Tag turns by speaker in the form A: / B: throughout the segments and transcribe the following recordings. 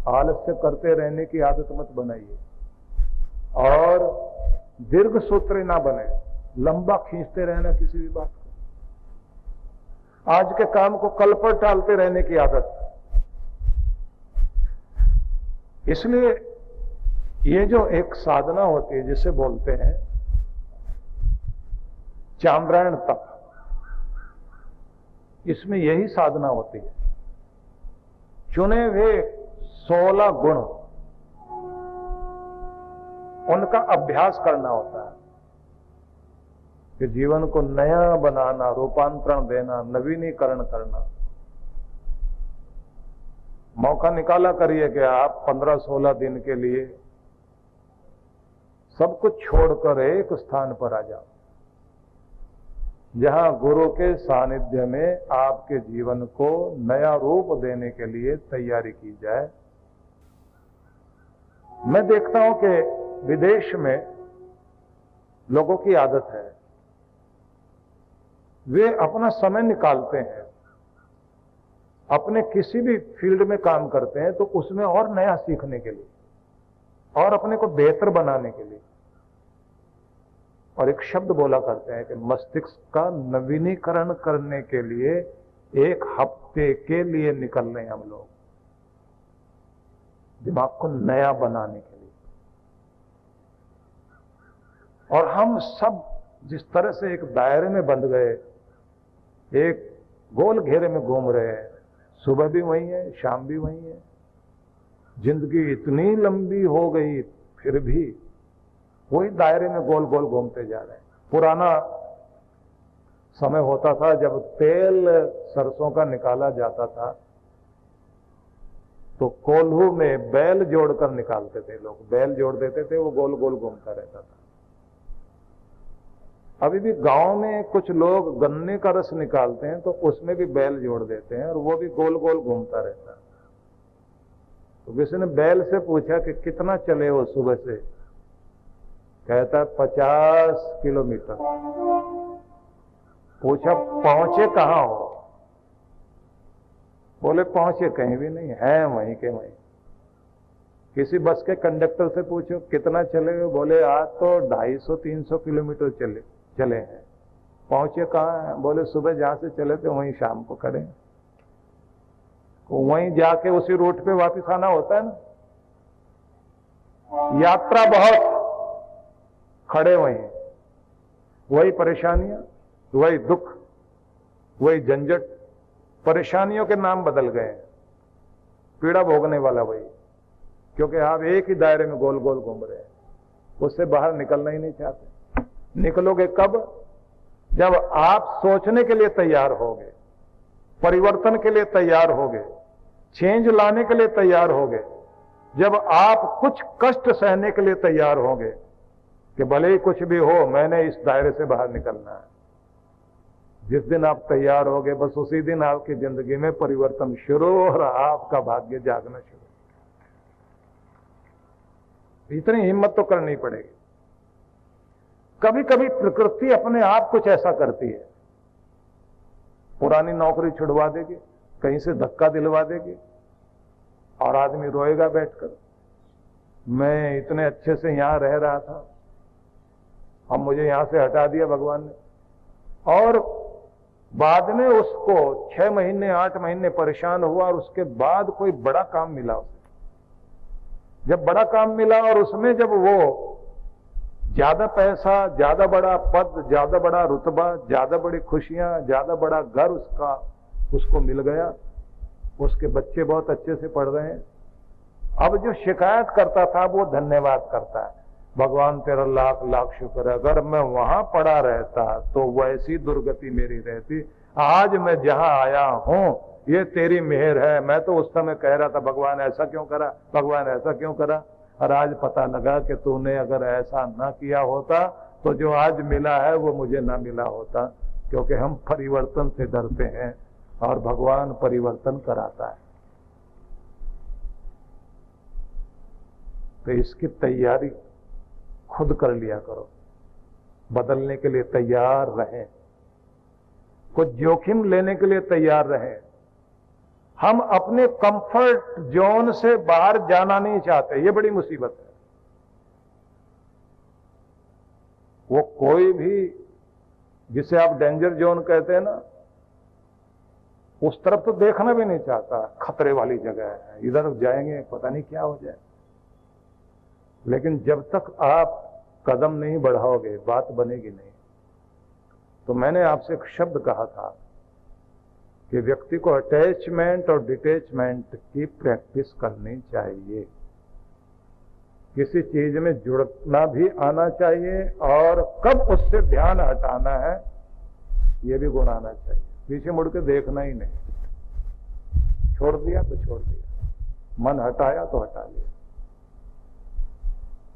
A: आलस्य करते रहने की आदत मत बनाइए और दीर्घ सूत्री ना बने, लंबा खींचते रहना किसी भी बात को, आज के काम को कल पर टालते रहने की आदत। इसलिए ये जो एक साधना होती है जिसे बोलते हैं चांद्रायण तप, इसमें यही साधना होती है। चुने हुए 16 गुण, उनका अभ्यास करना होता है कि जीवन को नया बनाना, रूपांतरण देना, नवीनीकरण करना। मौका निकाला करिए कि आप 15-16 दिन के लिए सब कुछ छोड़कर एक स्थान पर आ जाओ जहां गुरु के सानिध्य में आपके जीवन को नया रूप देने के लिए तैयारी की जाए। मैं देखता हूं कि विदेश में लोगों की आदत है, वे अपना समय निकालते हैं, अपने किसी भी फील्ड में काम करते हैं तो उसमें और नया सीखने के लिए और अपने को बेहतर बनाने के लिए, और एक शब्द बोला करते हैं कि मस्तिष्क का नवीनीकरण करने के लिए 1 हफ्ते के लिए निकल रहे हैं हम लोग, दिमाग को नया बनाने के लिए। और हम सब जिस तरह से एक दायरे में बंध गए, एक गोल घेरे में घूम रहे हैं, सुबह भी वही है, शाम भी वही है, जिंदगी इतनी लंबी हो गई फिर भी वही दायरे में गोल गोल घूमते जा रहे हैं। पुराना समय होता था जब तेल सरसों का निकाला जाता था तो कोल्हू में बैल जोड़कर निकालते थे लोग, बैल जोड़ देते थे, वो गोल गोल घूमता रहता था। अभी भी गांव में कुछ लोग गन्ने का रस निकालते हैं तो उसमें भी बैल जोड़ देते हैं और वो भी गोल गोल घूमता रहता है। तो किसी ने बैल से पूछा कि कितना चले हो सुबह से, कहता है 50 किलोमीटर। पूछा पहुंचे कहां हो, बोले पहुंचे कहीं भी नहीं, है वहीं के वहीं। किसी बस के कंडक्टर से पूछो कितना चले हो, बोले आज तो 250-300 किलोमीटर चले हैं। पहुंचे कहां हैं, बोले सुबह जहां से चले थे वहीं शाम को खड़े हैं। वहीं जाके उसी रूट पे वापस आना होता है ना, यात्रा बहुत, खड़े वहीं, वही परेशानियां, वही दुख, वही झंझट, परेशानियों के नाम बदल गए, पीड़ा भोगने वाला वही, क्योंकि आप एक ही दायरे में गोल गोल घूम रहे हैं, उससे बाहर निकलना ही नहीं चाहते। निकलोगे कब, जब आप सोचने के लिए तैयार होगे, परिवर्तन के लिए तैयार होगे, चेंज लाने के लिए तैयार होगे, जब आप कुछ कष्ट सहने के लिए तैयार होगे कि भले ही कुछ भी हो मैंने इस दायरे से बाहर निकलना है। जिस दिन आप तैयार होगे बस उसी दिन आपकी जिंदगी में परिवर्तन शुरू और आपका भाग्य जागना शुरू। इतनी हिम्मत तो करनी पड़ेगी। कभी कभी प्रकृति अपने आप कुछ ऐसा करती है, पुरानी नौकरी छुड़वा देगी, कहीं से धक्का दिलवा देगी और आदमी रोएगा बैठकर, मैं इतने अच्छे से यहां रह रहा था, अब मुझे यहां से हटा दिया भगवान ने। और बाद में उसको 6 महीने 8 महीने परेशान हुआ और उसके बाद कोई बड़ा काम मिला उसे। जब बड़ा काम मिला और उसमें जब वो ज्यादा पैसा, ज्यादा बड़ा पद, ज्यादा बड़ा रुतबा, ज्यादा बड़ी खुशियां, ज्यादा बड़ा घर उसको मिल गया, उसके बच्चे बहुत अच्छे से पढ़ रहे हैं, अब जो शिकायत करता था वो धन्यवाद करता है, भगवान तेरा लाख लाख शुक्र है, अगर मैं वहां पड़ा रहता तो वैसी दुर्गति मेरी रहती, आज मैं जहां आया हूं ये तेरी मेहर है। मैं तो उस समय कह रहा था भगवान ऐसा क्यों करा, भगवान ऐसा क्यों करा, और आज पता लगा कि तूने अगर ऐसा ना किया होता तो जो आज मिला है वो मुझे ना मिला होता, क्योंकि हम परिवर्तन से डरते हैं और भगवान परिवर्तन कराता है। तो इसकी तैयारी खुद कर लिया करो, बदलने के लिए तैयार रहें, कुछ जोखिम लेने के लिए तैयार रहें, हम अपने कंफर्ट जोन से बाहर जाना नहीं चाहते, ये बड़ी मुसीबत है। वो कोई भी जिसे आप डेंजर जोन कहते हैं ना, उस तरफ तो देखना भी नहीं चाहता, खतरे वाली जगह है, इधर जाएंगे पता नहीं क्या हो जाए। लेकिन जब तक आप कदम नहीं बढ़ाओगे बात बनेगी नहीं। तो मैंने आपसे एक शब्द कहा था कि व्यक्ति को अटैचमेंट और डिटैचमेंट की प्रैक्टिस करनी चाहिए। किसी चीज में जुड़ना भी आना चाहिए और कब उससे ध्यान हटाना है यह भी गुण आना चाहिए। पीछे मुड़ के देखना ही नहीं, छोड़ दिया तो छोड़ दिया, मन हटाया तो हटा लिया।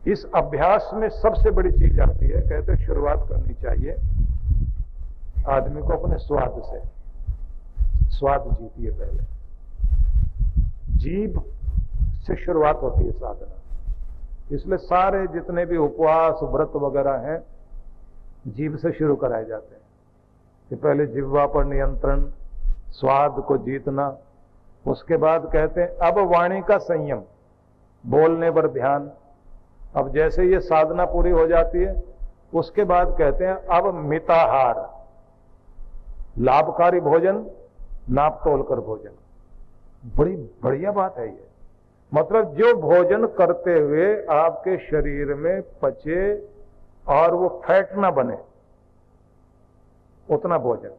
A: इस अभ्यास में सबसे बड़ी चीज आती है, कहते शुरुआत करनी चाहिए आदमी को अपने स्वाद से। स्वाद जीतिए पहले, जीभ से शुरुआत होती है साधना। इसलिए सारे जितने भी उपवास व्रत वगैरह हैं जीभ से शुरू कराए जाते हैं कि पहले जिह्वा पर नियंत्रण, स्वाद को जीतना। उसके बाद कहते हैं अब वाणी का संयम, बोलने पर ध्यान। अब जैसे ये साधना पूरी हो जाती है उसके बाद कहते हैं अब मिताहार, लाभकारी भोजन, नाप तोल कर भोजन। बड़ी बढ़िया बात है ये। मतलब जो भोजन करते हुए आपके शरीर में पचे और वो फैट ना बने, उतना भोजन।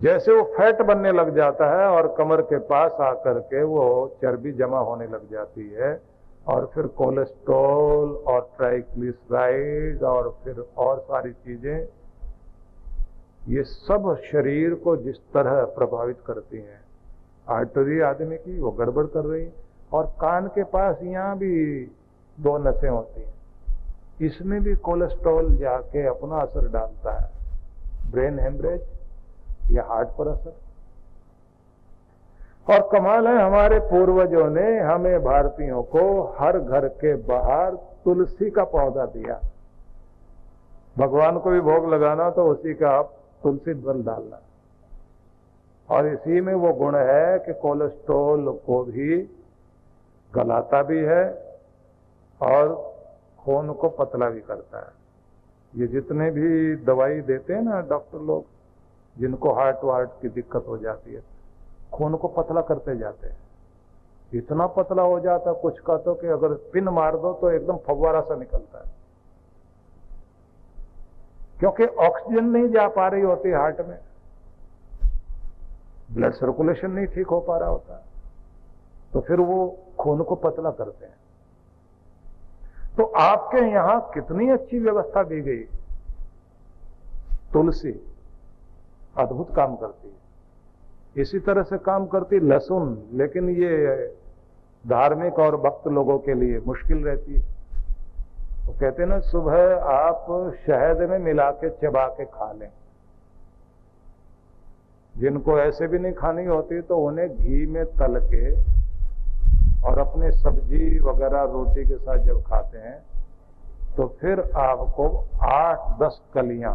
A: जैसे वो फैट बनने लग जाता है और कमर के पास आकर के वो चर्बी जमा होने लग जाती है और फिर कोलेस्ट्रॉल और ट्राइग्लिसराइड और फिर और सारी चीजें, ये सब शरीर को जिस तरह प्रभावित करती हैं। आर्टरी आदमी की वो गड़बड़ कर रही, और कान के पास यहां भी 2 नसें होती हैं, इसमें भी कोलेस्ट्रॉल जाके अपना असर डालता है। ब्रेन हेमरेज या हार्ट पर असर। और कमाल है, हमारे पूर्वजों ने हमें भारतीयों को हर घर के बाहर तुलसी का पौधा दिया। भगवान को भी भोग लगाना तो उसी का आप तुलसी दल डालना, और इसी में वो गुण है कि कोलेस्ट्रॉल को भी गलाता भी है और खून को पतला भी करता है। ये जितने भी दवाई देते हैं ना डॉक्टर लोग, जिनको हार्ट वार्ट की दिक्कत हो जाती है, खून को पतला करते जाते हैं। इतना पतला हो जाता है कुछ का तो कि अगर पिन मार दो तो एकदम फव्वारा सा निकलता है, क्योंकि ऑक्सीजन नहीं जा पा रही होती हार्ट में, ब्लड सर्कुलेशन नहीं ठीक हो पा रहा होता, तो फिर वो खून को पतला करते हैं। तो आपके यहां कितनी अच्छी व्यवस्था दी गई। तुलसी अद्भुत काम करती है। इसी तरह से काम करती लहसुन, लेकिन ये धार्मिक और भक्त लोगों के लिए मुश्किल रहती है। तो कहते हैं ना, सुबह आप शहद में मिला के चबा के खा लें। जिनको ऐसे भी नहीं खानी होती तो उन्हें घी में तल के और अपने सब्जी वगैरह रोटी के साथ जब खाते हैं तो फिर आपको 8-10 कलियां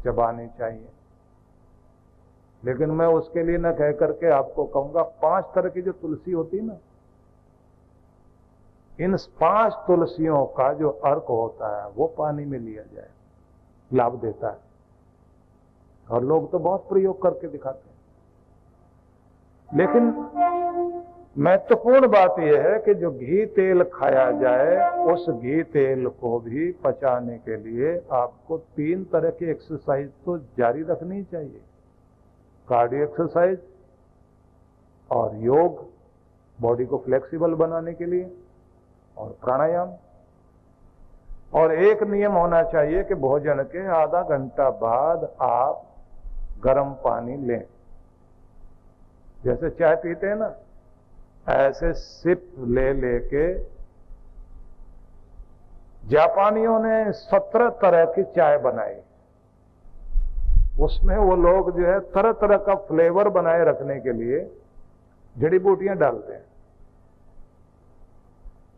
A: चबानी चाहिए। लेकिन मैं उसके लिए न कह करके आपको कहूंगा 5 तरह की जो तुलसी होती है ना, इन 5 तुलसियों का जो अर्क होता है वो पानी में लिया जाए, लाभ देता है। और लोग तो बहुत प्रयोग करके दिखाते हैं। लेकिन महत्वपूर्ण बात यह है कि जो घी तेल खाया जाए, उस घी तेल को भी पचाने के लिए आपको 3 तरह की एक्सरसाइज तो जारी रखनी चाहिए। कार्डियो एक्सरसाइज और योग बॉडी को फ्लेक्सिबल बनाने के लिए, और प्राणायाम। और एक नियम होना चाहिए कि भोजन के आधा घंटा बाद आप गर्म पानी लें। जैसे चाय पीते हैं ना, ऐसे सिप ले लेके। जापानियों ने 17 तरह की चाय बनाई। उसमें वो लोग जो है तरह तरह का फ्लेवर बनाए रखने के लिए जड़ी बूटियां डालते हैं।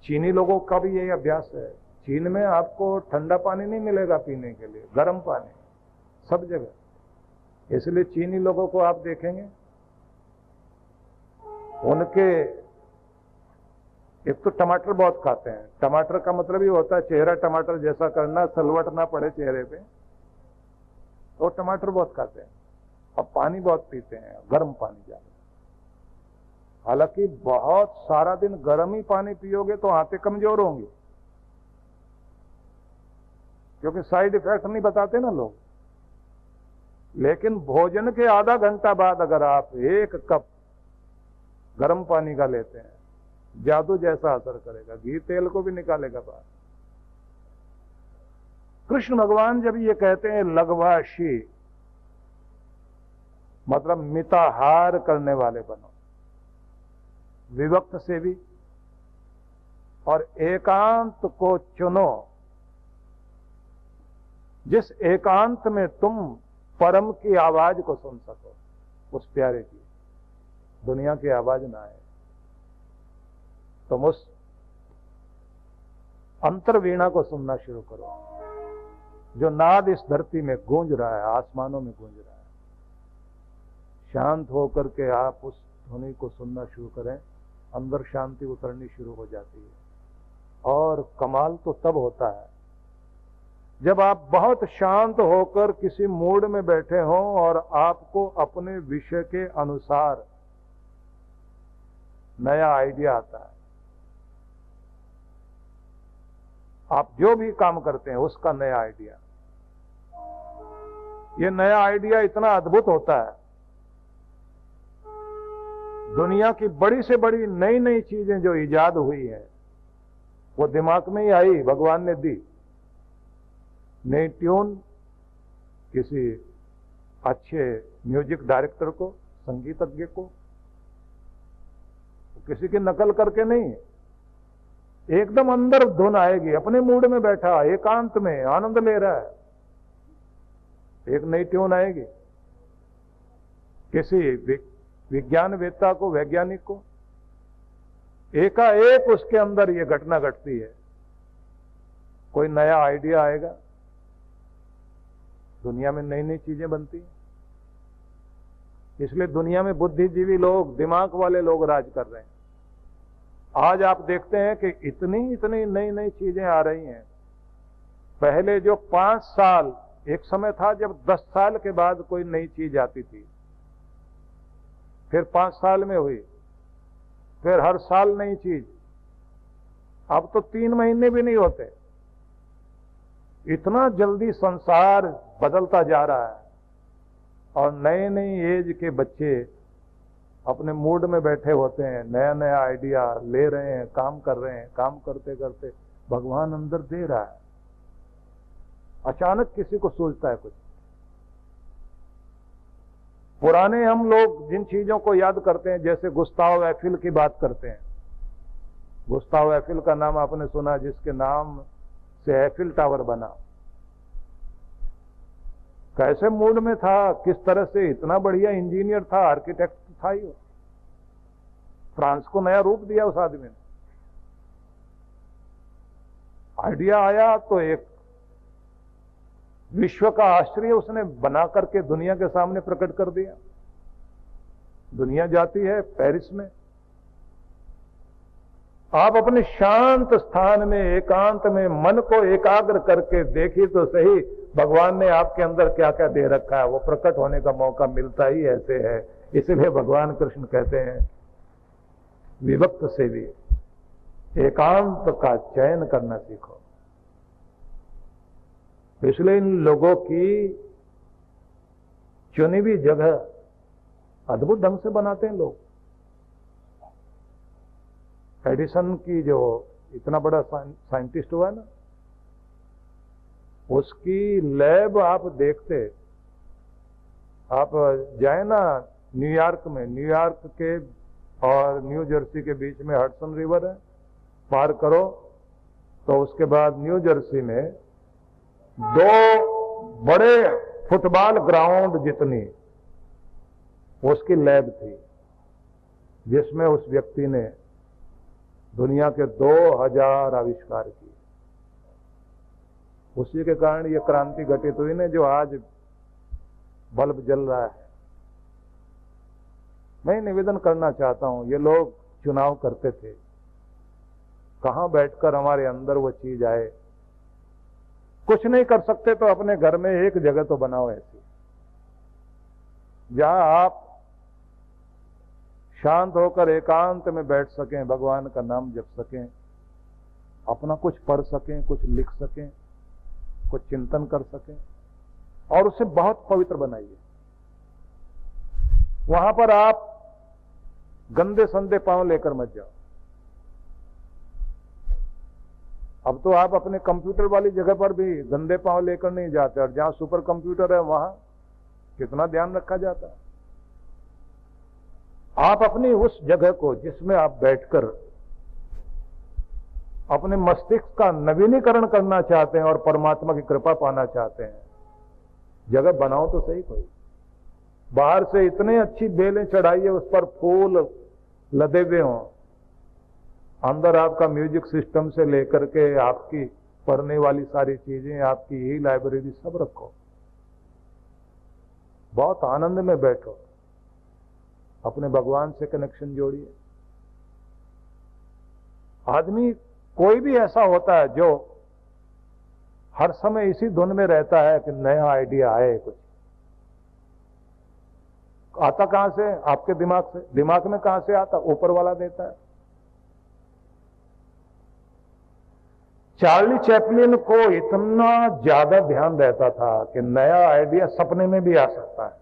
A: चीनी लोगों का भी यही अभ्यास है। चीन में आपको ठंडा पानी नहीं मिलेगा पीने के लिए, गर्म पानी सब जगह। इसलिए चीनी लोगों को आप देखेंगे उनके एक तो टमाटर बहुत खाते हैं। टमाटर का मतलब ये होता है चेहरा टमाटर जैसा करना, सलवट ना पड़े चेहरे पे, तो टमाटर बहुत खाते हैं। और पानी बहुत पीते हैं, गर्म पानी ज्यादा। हालांकि बहुत सारा दिन गर्म ही पानी पियोगे तो आंतें कमजोर होंगी, क्योंकि साइड इफेक्ट नहीं बताते ना लोग। लेकिन भोजन के आधा घंटा बाद अगर आप 1 कप गर्म पानी का लेते हैं, जादू जैसा असर करेगा, घी तेल को भी निकालेगा बाहर। कृष्ण भगवान जब ये कहते हैं लघवाशी, मतलब मिताहार करने वाले बनो, विभक्त से भी, और एकांत को चुनो, जिस एकांत में तुम परम की आवाज को सुन सको, उस प्यारे की, दुनिया की आवाज ना आए। तुम उस अंतर्वीणा को सुनना शुरू करो, जो नाद इस धरती में गूंज रहा है, आसमानों में गूंज रहा है। शांत होकर के आप उस ध्वनि को सुनना शुरू करें, अंदर शांति उतरनी शुरू हो जाती है। और कमाल तो तब होता है जब आप बहुत शांत होकर किसी मूड में बैठे हों और आपको अपने विषय के अनुसार नया आइडिया आता है। आप जो भी काम करते हैं उसका नया आइडिया, ये नया आइडिया इतना अद्भुत होता है। दुनिया की बड़ी से बड़ी नई नई चीजें जो इजाद हुई है, वो दिमाग में ही आई, भगवान ने दी। नई ट्यून किसी अच्छे म्यूजिक डायरेक्टर को, संगीतज्ञ को, किसी की नकल करके नहीं, एकदम अंदर धुन आएगी, अपने मूड में बैठा, एकांत में आनंद ले रहा है, एक नई ट्यून आएगी। किसी विज्ञानवेत्ता को, वैज्ञानिक को एकाएक उसके अंदर ये घटना घटती है, कोई नया आइडिया आएगा, दुनिया में नई नई चीजें बनती हैं। इसलिए दुनिया में बुद्धिजीवी लोग, दिमाग वाले लोग राज कर रहे हैं। आज आप देखते हैं कि इतनी इतनी नई नई चीजें आ रही हैं। पहले जो 5 साल, एक समय था जब 10 साल के बाद कोई नई चीज आती थी, फिर 5 साल में हुई, फिर हर साल नई चीज। अब तो 3 महीने भी नहीं होते, इतना जल्दी संसार बदलता जा रहा है। और नए नई एज के बच्चे अपने मूड में बैठे होते हैं, नया नया आइडिया ले रहे हैं, काम कर रहे हैं। काम करते करते भगवान अंदर दे रहा है, अचानक किसी को सूझता है कुछ। पुराने हम लोग जिन चीजों को याद करते हैं, जैसे गुस्ताव एफिल की बात करते हैं। गुस्ताव एफिल का नाम आपने सुना, जिसके नाम से एफिल टावर बना। कैसे मूड में था, किस तरह से, इतना बढ़िया इंजीनियर था, आर्किटेक्ट था ही। फ्रांस को नया रूप दिया उस आदमी ने। आइडिया आया तो एक विश्व का आश्चर्य उसने बना करके दुनिया के सामने प्रकट कर दिया। दुनिया जाती है पेरिस में, आप अपने शांत स्थान में, एकांत में मन को एकाग्र करके देखिए तो सही, भगवान ने आपके अंदर क्या क्या दे रखा है। वो प्रकट होने का मौका मिलता ही ऐसे है। इसलिए भगवान कृष्ण कहते हैं विभक्त से भी एकांत का चयन करना सीखो। इसलिए इन लोगों की चुनी हुई जगह अद्भुत ढंग से बनाते हैं लोग। एडिसन की जो इतना बड़ा साइंटिस्ट हुआ ना, उसकी लैब आप देखते, आप जाए ना न्यूयॉर्क में, न्यूयॉर्क के और न्यू जर्सी के बीच में हडसन रिवर है, पार करो तो उसके बाद न्यू जर्सी में 2 बड़े फुटबॉल ग्राउंड जितनी उसकी लैब थी, जिसमें उस व्यक्ति ने दुनिया के 2000 आविष्कार किए। उसी के कारण ये क्रांति घटित हुई ने, जो आज बल्ब जल रहा है। मैं निवेदन करना चाहता हूं, ये लोग चुनाव करते थे, कहां बैठकर हमारे अंदर वो चीज आए। कुछ नहीं कर सकते तो अपने घर में एक जगह तो बनाओ ऐसी, जहां आप शांत होकर एकांत में बैठ सकें, भगवान का नाम जप सकें, अपना कुछ पढ़ सकें, कुछ लिख सकें, कुछ चिंतन कर सकें, और उसे बहुत पवित्र बनाइए। वहां पर आप गंदे संदे पांव लेकर मत जाओ। अब तो आप अपने कंप्यूटर वाली जगह पर भी गंदे पांव लेकर नहीं जाते, और जहां सुपर कंप्यूटर है वहां कितना ध्यान रखा जाता है। आप अपनी उस जगह को जिसमें आप बैठकर अपने मस्तिष्क का नवीनीकरण करना चाहते हैं और परमात्मा की कृपा पाना चाहते हैं, जगह बनाओ तो सही। कोई बाहर से इतने अच्छी बेलें चढ़ाइए, उस पर फूल लदे हुए हों, अंदर आपका म्यूजिक सिस्टम से लेकर के आपकी पढ़ने वाली सारी चीजें, आपकी यही लाइब्रेरी सब रखो, बहुत आनंद में बैठो, अपने भगवान से कनेक्शन जोड़िए। आदमी कोई भी ऐसा होता है जो हर समय इसी धुन में रहता है कि नया आइडिया आए। कुछ आता कहां से? आपके दिमाग से। दिमाग में कहां से आता? ऊपर वाला देता है। चार्ली चैपलिन को इतना ज्यादा ध्यान रहता था कि नया आइडिया सपने में भी आ सकता है।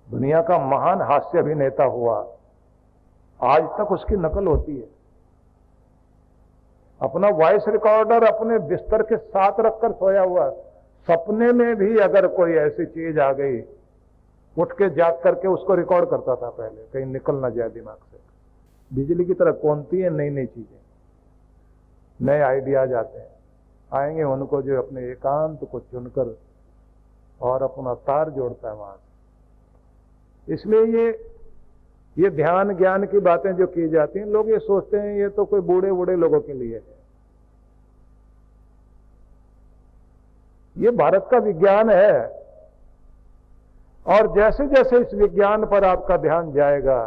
A: दुनिया का महान हास्य अभिनेता हुआ, आज तक उसकी नकल होती है। अपना वॉइस रिकॉर्डर अपने बिस्तर के साथ रखकर सोया हुआ, सपने में भी अगर कोई ऐसी चीज आ गई, उठ के जाग करके उसको रिकॉर्ड करता था पहले, कहीं निकल ना जाए दिमाग से। बिजली की तरह कौनती है नई नई चीजें, नए आइडियाज आते हैं, आएंगे उनको जो अपने एकांत को चुनकर और अपना तार जोड़ता है वहां से। इसलिए ये ध्यान ज्ञान की बातें जो की जाती हैं, लोग ये सोचते हैं ये तो कोई बूढ़े बूढ़े लोगों के लिए है। ये भारत का विज्ञान है, और जैसे जैसे इस विज्ञान पर आपका ध्यान जाएगा,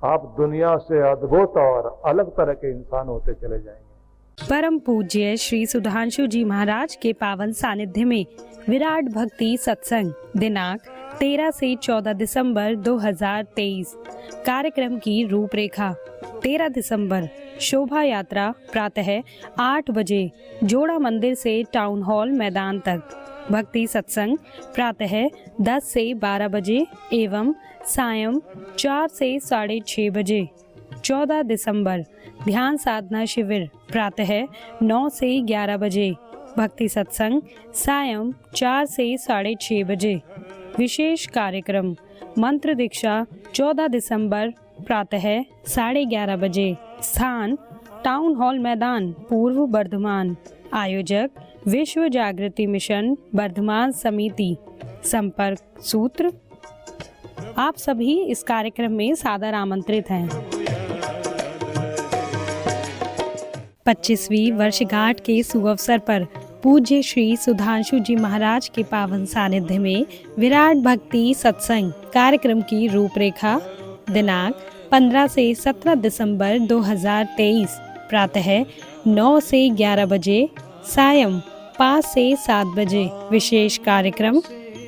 A: आप दुनिया से अद्भुत और अलग तरह के इंसान होते चले जाएंगे।
B: परम पूज्य श्री सुधांशु जी महाराज के पावन सानिध्य में विराट भक्ति सत्संग दिनांक 13 से 14 दिसंबर 2023। कार्यक्रम की रूपरेखा: 13 दिसंबर शोभा यात्रा प्रातः 8 बजे जोड़ा मंदिर से टाउन हॉल मैदान तक। भक्ति सत्संग प्रातः 10 से 12 बजे एवं सायं 4 से 6:30 बजे। 14 दिसंबर ध्यान साधना शिविर प्रातः 9 से 11 बजे। भक्ति सत्संग सायं 4 से 6:30 बजे। विशेष कार्यक्रम मंत्र दीक्षा 14 दिसंबर प्रातः 11:30 बजे। स्थान टाउन हॉल मैदान, पूर्व बर्धमान। आयोजक विश्व जागृति मिशन बर्धमान समिति। संपर्क सूत्र। आप सभी इस कार्यक्रम में सादर आमंत्रित हैं। 25वीं वर्षगांठ के सुअवसर पर पूज्य श्री सुधांशु जी महाराज के पावन सानिध्य में विराट भक्ति सत्संग कार्यक्रम की रूपरेखा: दिनांक 15 से 17 दिसंबर 2023 प्रातः 9 से 11 बजे, सायं 5 से 7 बजे। विशेष कार्यक्रम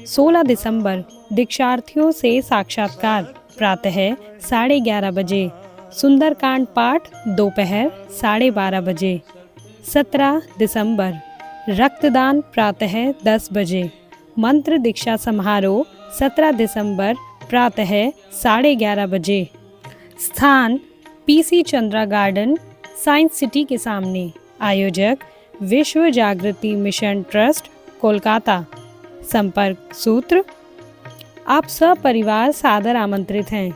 B: 16 दिसंबर दीक्षार्थियों से साक्षात्कार प्रातः 11:30 बजे। सुंदरकांड पाठ दोपहर 12:30 बजे। 17 दिसंबर रक्तदान प्रातः 10 बजे। मंत्र दीक्षा समारोह 17 दिसंबर प्रातः 11:30 बजे। स्थान PC Chandra garden, science city के सामने। आयोजक विश्व जागृति मिशन ट्रस्ट, कोलकाता। संपर्क सूत्र। आप सब परिवार सादर आमंत्रित हैं।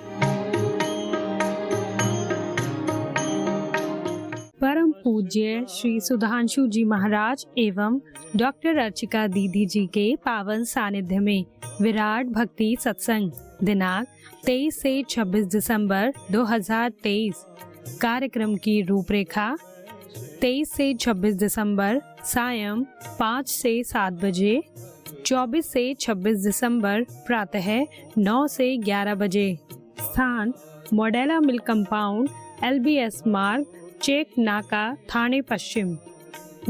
B: परम पूज्य श्री सुधांशु जी महाराज एवं डॉक्टर अर्चिका दीदी जी के पावन सानिध्य में विराट भक्ति सत्संग दिनांक 23 से 26 दिसंबर 2023। कार्यक्रम की रूपरेखा: 23 से 26 दिसंबर सायं 5 से 7 बजे। 24 से 26 दिसंबर प्रातः 9 से 11 बजे। स्थान मॉडेला मिल कंपाउंड, LBS मार्ग, चेक नाका, थाने पश्चिम।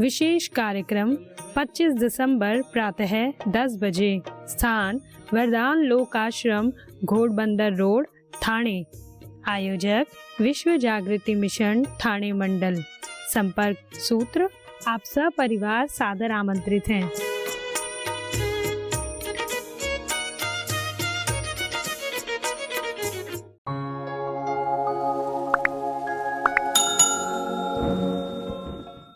B: विशेष कार्यक्रम 25 दिसंबर प्रातः 10 बजे। स्थान वरदान लोक आश्रम, घोड़बंदर रोड, थाने। आयोजक विश्व जागृति मिशन, थाने मंडल। संपर्क सूत्र। आप सपरिवार सादर आमंत्रित हैं।